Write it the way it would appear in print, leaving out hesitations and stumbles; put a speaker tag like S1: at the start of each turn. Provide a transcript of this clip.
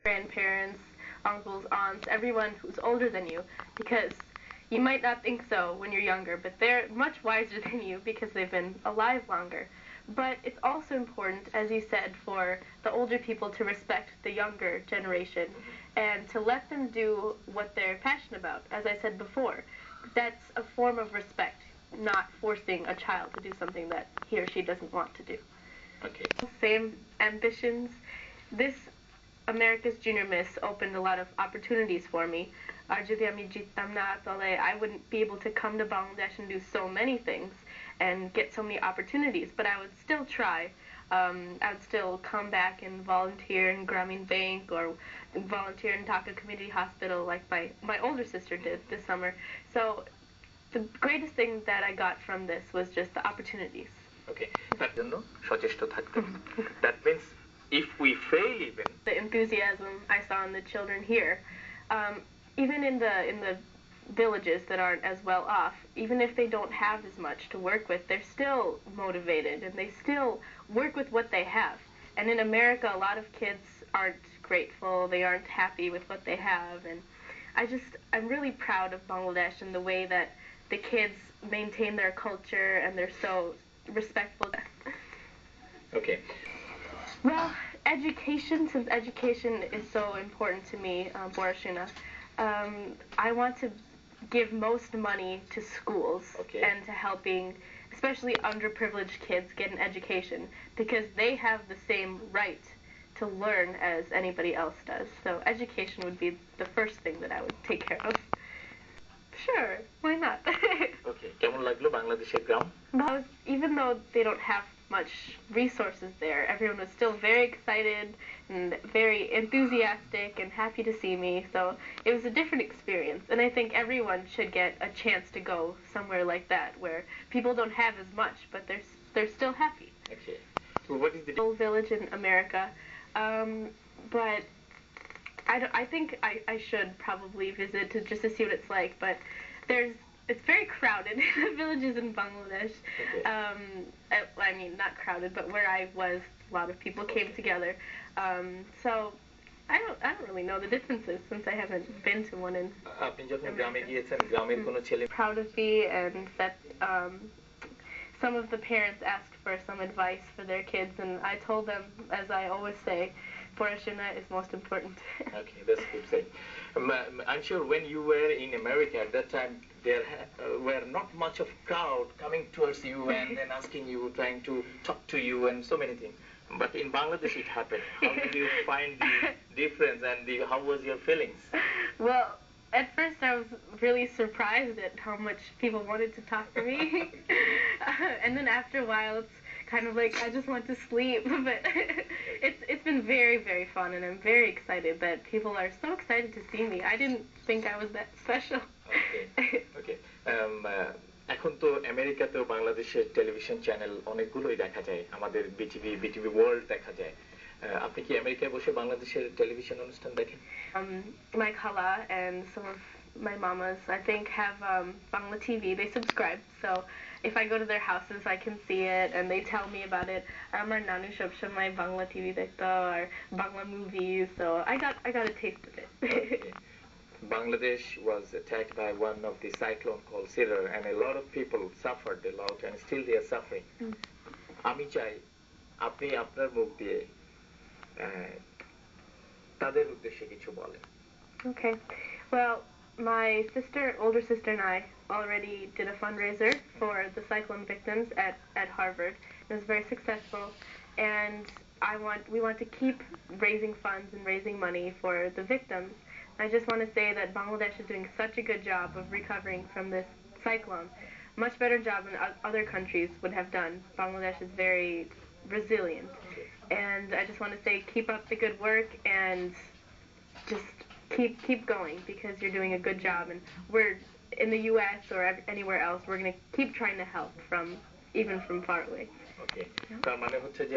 S1: grandparents, uncles, aunts, everyone who's older than you, because you might not think so when you're younger, but they're much wiser than you because they've been alive longer. But it's also important, as you said, for the older people to respect the younger generation and to let them do what they're passionate about. As I said before, that's a form of respect, not forcing a child to do something that he or she doesn't want to do.
S2: Okay.
S1: Same ambitions. This America's Junior Miss opened a lot of opportunities for me. I wouldn't be able to come to Bangladesh and do so many things and get so many opportunities, but I would still try. I would still come back and volunteer in Grameen Bank or volunteer in Dhaka Community Hospital like my older sister did this summer. So the greatest thing that I got from this was just the opportunities.
S2: Okay. That means if we fail even,
S1: the enthusiasm I saw in the children here, even in the villages that aren't as well off, even if they don't have as much to work with, they're still motivated and they still work with what they have. And in America, a lot of kids aren't grateful, they aren't happy with what they have, and I'm really proud of Bangladesh and the way that the kids maintain their culture and they're so respectful.
S2: Okay.
S1: Well, education, since education is so important to me, Borashina, I want to give most money to schools and to helping especially underprivileged kids get an education because they have the same right to learn as anybody else does. So education would be the first thing that I would take care of. Sure, why not?
S2: Okay. কেমন লাগলো বাংলাদেশের গ্রাম?
S1: Even though they don't have much resources there, everyone was still very excited and very enthusiastic and happy to see me. So it was a different experience, and I think everyone should get a chance to go somewhere like that where people don't have as much, but they're still happy.
S2: Okay. So what is the
S1: little village in America? But I think I should probably visit just to see what it's like, but it's very crowded. The villages in Bangladesh.
S2: Okay.
S1: I mean, not crowded, but where I was, a lot of people came together. So I don't really know the differences since I haven't been to one in.
S2: আপনি যখন গ্রামে গিয়েছেন গ্রামের কোনো ছেলে
S1: Proud of me, and that some of the parents asked for some advice for their kids, and I told them, as I always say, Borashina is most important.
S2: Okay, that's good saying. I'm sure when you were in America at that time, there were not much of crowd coming towards you and then asking you, trying to talk to you and so many things. But in Bangladesh it happened. How did you find the difference and how was your feelings?
S1: Well, at first I was really surprised at how much people wanted to talk to me. And then after a while it's kind of like I just want to sleep, but it's been very, very fun, and I'm very excited that people are so excited to see me. I didn't think I was that special.
S2: Okay. এখন তো আমেরিকাতেও বাংলাদেশের television channel অনেকগুলোই দেখা যায়, আমাদের BTV world দেখা যায়। আপনি কি আমেরিকায় বসে বাংলাদেশের টেলিভিশন অনুষ্ঠান দেখেন?
S1: My khala and some of my mamas, I think, have Bangla TV. They subscribe, so if I go to their houses, I can see it, and they tell me about it. Amar nanu shab shamay Bangla TV dekhta or Bangla movies, so I got a taste of it.
S2: Okay. Bangladesh was attacked by one of the cyclone called Sidr, and a lot of people suffered a lot, and still they are suffering. আমি চাই আপনি আপনার মুখ দিয়ে তাদের উদ্দেশ্যে কিছু বলেন।
S1: Okay. Well, my older sister and I already did a fundraiser for the cyclone victims at Harvard. It was very successful, and we want to keep raising funds and raising money for the victims. I just want to say that Bangladesh is doing such a good job of recovering from this cyclone. Much better job than other countries would have done. Bangladesh is very resilient. And I just want to say keep up the good work and just keep going because you're doing a good job, and we're in the US or anywhere else, we're going to keep trying to help even from far away.
S2: Okay. তার মানে হচ্ছে যে